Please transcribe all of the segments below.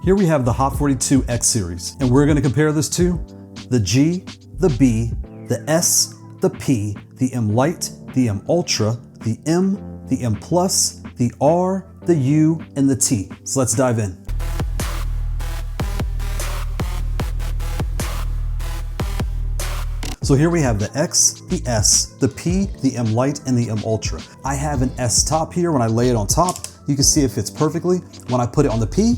Here we have the Haute42 X series, and we're gonna compare this to the G, the B, the S, the P, the M-Lite, the M-Ultra, the M, the M+, the R, the U, and the T. So let's dive in. So here we have the X, the S, the P, the M-Lite, and the M-Ultra. I have an S top here. When I lay it on top, you can see it fits perfectly. When I put it on the P,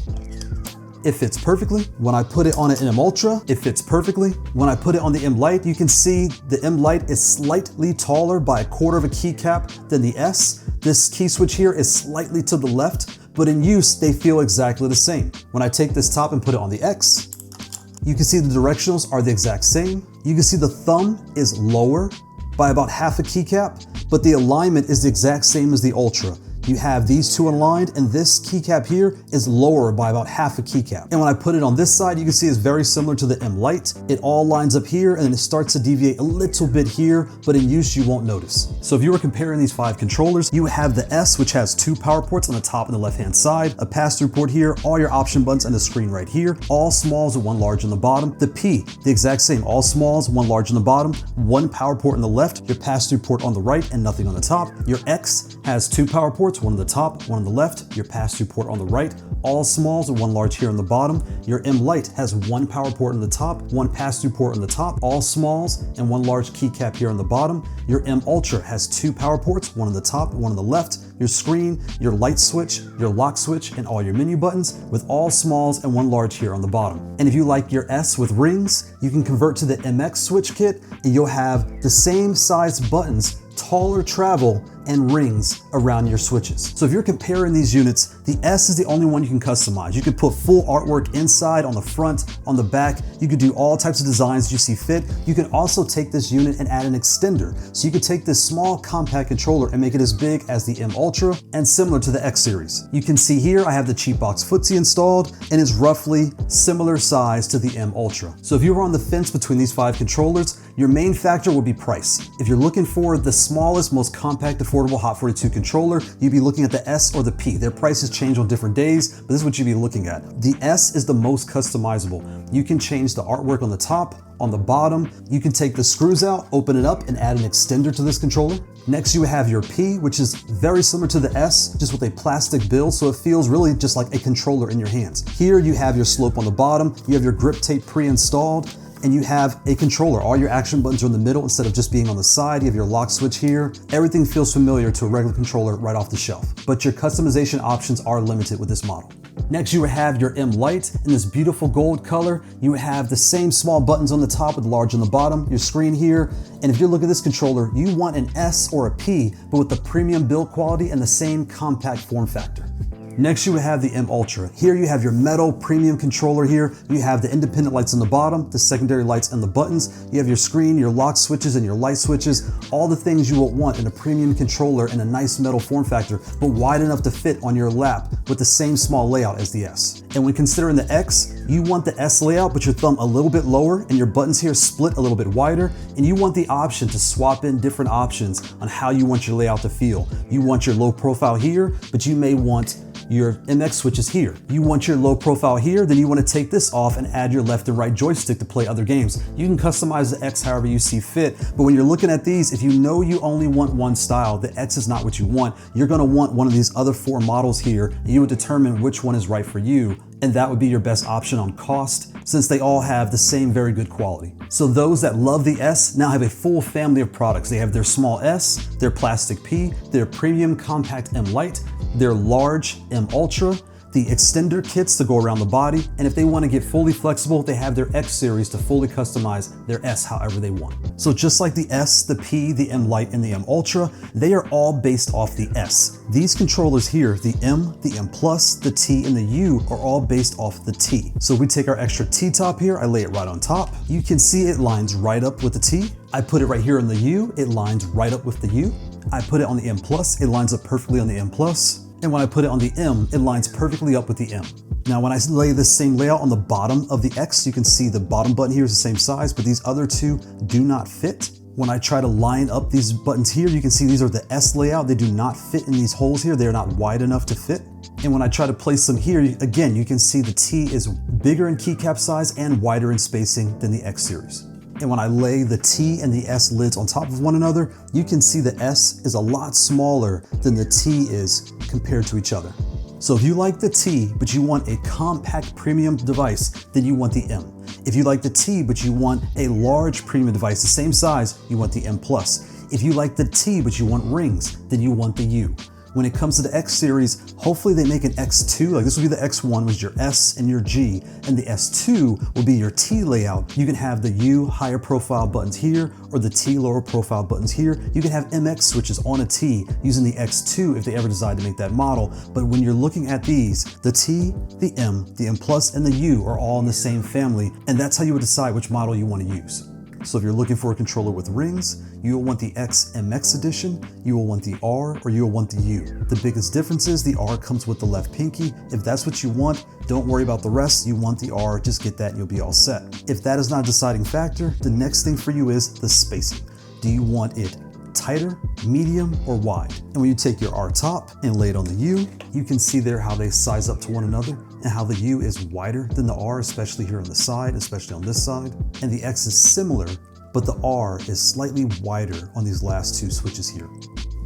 it fits perfectly. When I put it on an M-Ultra, it fits perfectly. When I put it on the M-Lite, you can see the M-Lite is slightly taller by a quarter of a keycap than the S. This key switch here is slightly to the left, but in use, they feel exactly the same. When I take this top and put it on the X, you can see the directionals are the exact same. You can see the thumb is lower by about half a keycap, but the alignment is the exact same as the Ultra. You have these two aligned, and this keycap here is lower by about half a keycap. And when I put it on this side, you can see it's very similar to the M-Lite. It all lines up here, and then it starts to deviate a little bit here, but in use, you won't notice. So if you were comparing these 5 controllers, you have the S, which has 2 power ports on the top and the left-hand side, a pass-through port here, all your option buttons, and the screen right here, all smalls and 1 large on the bottom. The P, the exact same, all smalls, 1 large on the bottom, 1 power port on the left, your pass-through port on the right, and nothing on the top. Your X has 2 power ports, 1 on the top, 1 on the left, your pass-through port on the right, all smalls and 1 large here on the bottom. Your M-Lite has 1 power port on the top, 1 pass-through port on the top, all smalls, and 1 large keycap here on the bottom. Your M-Ultra has 2 power ports, 1 on the top, 1 on the left, your screen, your light switch, your lock switch, and all your menu buttons with all smalls and 1 large here on the bottom. And if you like your S with rings, you can convert to the MX switch kit and you'll have the same size buttons, taller travel, and rings around your switches. So if you're comparing these units, the S is the only one you can customize. You could put full artwork inside, on the front, on the back. You could do all types of designs you see fit. You can also take this unit and add an extender. So you could take this small compact controller and make it as big as the M-Ultra and similar to the X series. You can see here I have the cheap box footsie installed and it's roughly similar size to the M-Ultra. So if you were on the fence between these 5 controllers, your main factor will be price. If you're looking for the smallest, most compact, affordable Haute42 controller, you'd be looking at the S or the P. Their prices change on different days, but this is what you'd be looking at. The S is the most customizable. You can change the artwork on the top, on the bottom. You can take the screws out, open it up, and add an extender to this controller. Next, you have your P, which is very similar to the S, just with a plastic build, so it feels really just like a controller in your hands. Here, you have your slope on the bottom, you have your grip tape pre-installed, and you have a controller. All your action buttons are in the middle instead of just being on the side. You have your lock switch here. Everything feels familiar to a regular controller right off the shelf, but your customization options are limited with this model. Next, you have your M-Lite in this beautiful gold color. You have the same small buttons on the top with large on the bottom, your screen here. And if you look at this controller, you want an S or a P, but with the premium build quality and the same compact form factor. Next, you have the M-Ultra. Here you have your metal premium controller here. You have the independent lights on the bottom, the secondary lights and the buttons. You have your screen, your lock switches, and your light switches. All the things you will want in a premium controller in a nice metal form factor, but wide enough to fit on your lap with the same small layout as the S. And when considering the X, you want the S layout, but your thumb a little bit lower and your buttons here split a little bit wider. And you want the option to swap in different options on how you want your layout to feel. You want your low profile here, but you may want your MX switches here. You want your low profile here, then you want to take this off and add your left and right joystick to play other games. You can customize the X however you see fit, but when you're looking at these, if you know you only want one style, the X is not what you want. You're going to want one of these other 4 models here, and you would determine which one is right for you, and that would be your best option on cost, since they all have the same very good quality. So those that love the S now have a full family of products. They have their small S, their plastic P, their premium compact M-Lite, their large M-Ultra, the extender kits to go around the body, and if they want to get fully flexible, they have their X series to fully customize their S however they want. So just like the S, the P, the M-Lite, and the M-Ultra, they are all based off the S. These controllers here, the M, the M+, the T, and the U are all based off the T. So we take our extra T-top here, I lay it right on top. You can see it lines right up with the T. I put it right here on the U, it lines right up with the U. I put it on the M+, it lines up perfectly on the M+. And when I put it on the M, it lines perfectly up with the M. Now, when I lay the same layout on the bottom of the X, you can see the bottom button here is the same size, but these other 2 do not fit. When I try to line up these buttons here, you can see these are the S layout. They do not fit in these holes here. They are not wide enough to fit. And when I try to place them here, again, you can see the T is bigger in keycap size and wider in spacing than the X series. And when I lay the T and the S lids on top of one another, you can see the S is a lot smaller than the T is compared to each other. So if you like the T, but you want a compact premium device, then you want the M. If you like the T, but you want a large premium device, the same size, you want the M+. If you like the T, but you want rings, then you want the U. When it comes to the X series, hopefully they make an X2, like this will be the X1, which is your S and your G, and the S2 will be your T layout. You can have the U higher profile buttons here, or the T lower profile buttons here. You can have MX switches on a T using the X2 if they ever decide to make that model. But when you're looking at these, the T, the M+, and the U are all in the same family, and that's how you would decide which model you want to use. So if you're looking for a controller with rings, you will want the X MX edition, you will want the R, or you will want the U. The biggest difference is the R comes with the left pinky. If that's what you want, don't worry about the rest. You want the R, just get that and you'll be all set. If that is not a deciding factor, the next thing for you is the spacing. Do you want it tighter, medium, or wide? And when you take your R top and lay it on the U, you can see there how they size up to one another and how the U is wider than the R, especially here on the side, especially on this side. And the X is similar, but the R is slightly wider on these last two switches here.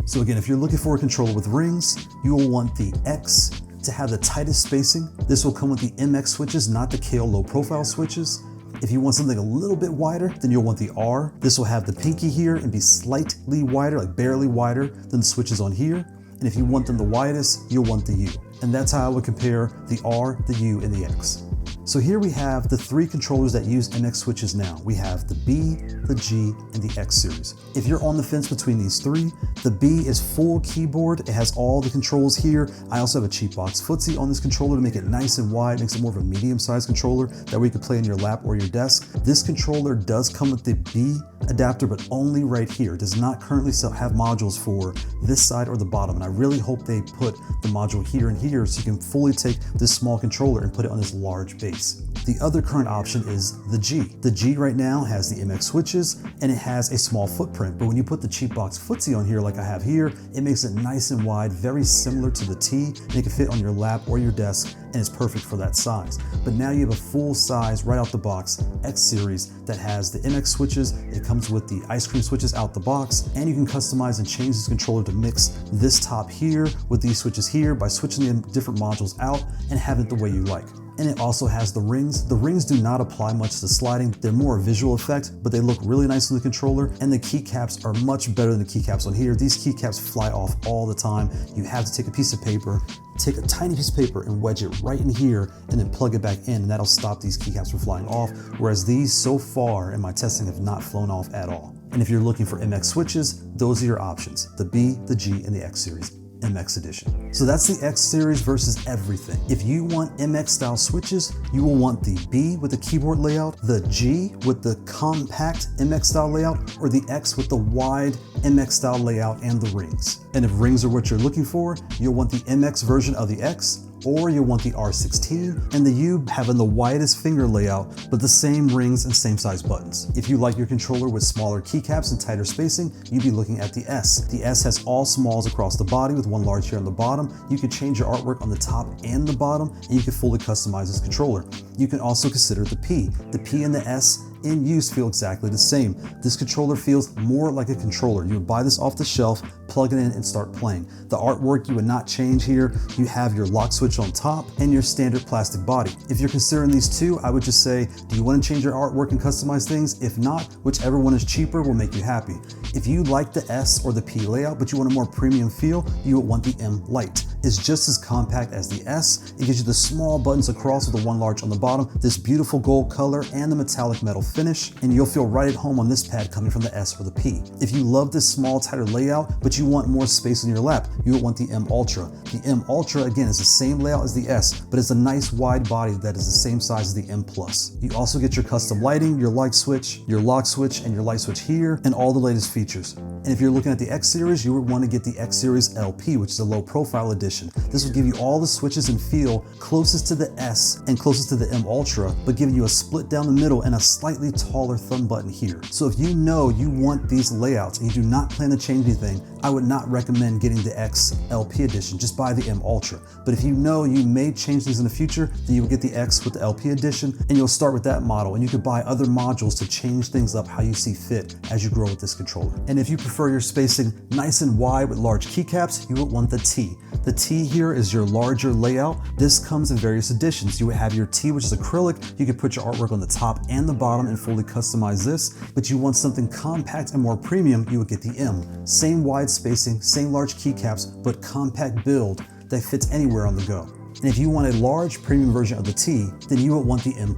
So again, if you're looking for a controller with rings, you will want the X to have the tightest spacing. This will come with the MX switches, not the Kailh low profile switches. If you want something a little bit wider, then you'll want the R. This will have the pinky here and be slightly wider, like barely wider than the switches on here. And if you want them the widest, you'll want the U. And that's how I would compare the R, the U, and the X. So here we have the three controllers that use MX switches now. We have the B, the G, and the X series. If you're on the fence between these three, the B is full keyboard. It has all the controls here. I also have a cheap box footsie on this controller to make it nice and wide, makes it more of a medium-sized controller that way you can play in your lap or your desk. This controller does come with the B adapter, but only right here. It does not currently have modules for this side or the bottom, and I really hope they put the module here and here so you can fully take this small controller and put it on this large base. The other current option is the G. The G right now has the MX switches and it has a small footprint, but when you put the cheap box footsie on here like I have here, it makes it nice and wide, very similar to the T, and it can fit on your lap or your desk, and it's perfect for that size. But now you have a full size, right out the box, X series that has the MX switches. It comes with the ice cream switches out the box, and you can customize and change this controller to mix this top here with these switches here by switching the different modules out and have it the way you like. And it also has the rings. The rings do not apply much to sliding. They're more a visual effect, but they look really nice on the controller, and the keycaps are much better than the keycaps on here. These keycaps fly off all the time. You have to take a piece of paper, take a tiny piece of paper and wedge it right in here and then plug it back in, and that'll stop these keycaps from flying off, whereas these so far in my testing have not flown off at all. And if you're looking for MX switches, those are your options, the B, the G, and the X series. MX edition. So that's the X series versus everything. If you want MX style switches, you will want the B with the keyboard layout, the G with the compact MX style layout, or the X with the wide MX style layout and the rings. And if rings are what you're looking for, you'll want the MX version of the X, or you'll want the R16 and the U having the widest finger layout, but the same rings and same size buttons. If you like your controller with smaller keycaps and tighter spacing, you'd be looking at the S. The S has all smalls across the body with one large here on the bottom. You can change your artwork on the top and the bottom, and you can fully customize this controller. You can also consider the P. The P and the S in use feel exactly the same. This controller feels more like a controller. You would buy this off the shelf, plug it in, and start playing. The artwork you would not change here. You have your lock switch on top and your standard plastic body. If you're considering these two, I would just say, do you want to change your artwork and customize things? If not, whichever one is cheaper will make you happy. If you like the S or the P layout, but you want a more premium feel, you would want the M-Lite. It's just as compact as the S. It gives you the small buttons across with the one large on the bottom, this beautiful gold color, and the metallic metal finish, and you'll feel right at home on this pad coming from the S or the P. If you love this small, tighter layout, but you want more space in your lap, you will want the M Ultra. The M Ultra, again, is the same layout as the S, but it's a nice wide body that is the same size as the M Plus. You also get your custom lighting, your light switch, your lock switch, and your light switch here, and all the latest features. And if you're looking at the X series, you would want to get the X series LP, which is a low profile edition. This will give you all the switches and feel closest to the S and closest to the M Ultra, but giving you a split down the middle and a slightly taller thumb button here. So if you know you want these layouts and you do not plan to change anything, I would not recommend getting the X LP edition. Just buy the M Ultra. But if you know you may change things in the future, then you will get the X with the LP edition, and you'll start with that model, and you could buy other modules to change things up how you see fit as you grow with this controller. And if you prefer your spacing nice and wide with large keycaps, you will want the T. The T here is your larger layout. This comes in various editions. You would have your T, which is acrylic. You could put your artwork on the top and the bottom and fully customize this, but you want something compact and more premium, you would get the M. Same wide spacing, same large keycaps, but compact build that fits anywhere on the go. And if you want a large premium version of the T, then you would want the M+.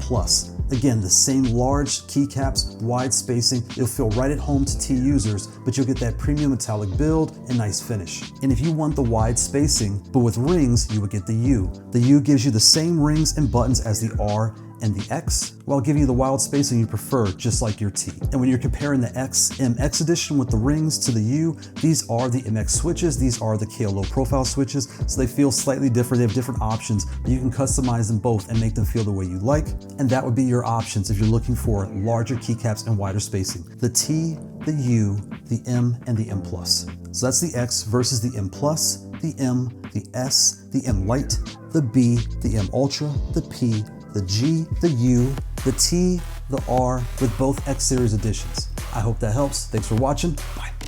Again, the same large keycaps, wide spacing, it'll feel right at home to T users, but you'll get that premium metallic build and nice finish. And if you want the wide spacing, but with rings, you would get the U. The U gives you the same rings and buttons as the R and the X, while giving you the wild spacing you prefer, just like your T. And when you're comparing the X MX edition with the rings to the U, these are the MX switches, these are the Kailh low profile switches, so they feel slightly different, they have different options, but you can customize them both and make them feel the way you like, and that would be your options if you're looking for larger keycaps and wider spacing. The T, the U, the M, and the M+. So that's the X versus the M+, the M, the S, the M-Lite, the B, the M Ultra, the P, the G, the U, the T, the R, with both X series editions. I hope that helps. Thanks for watching. Bye.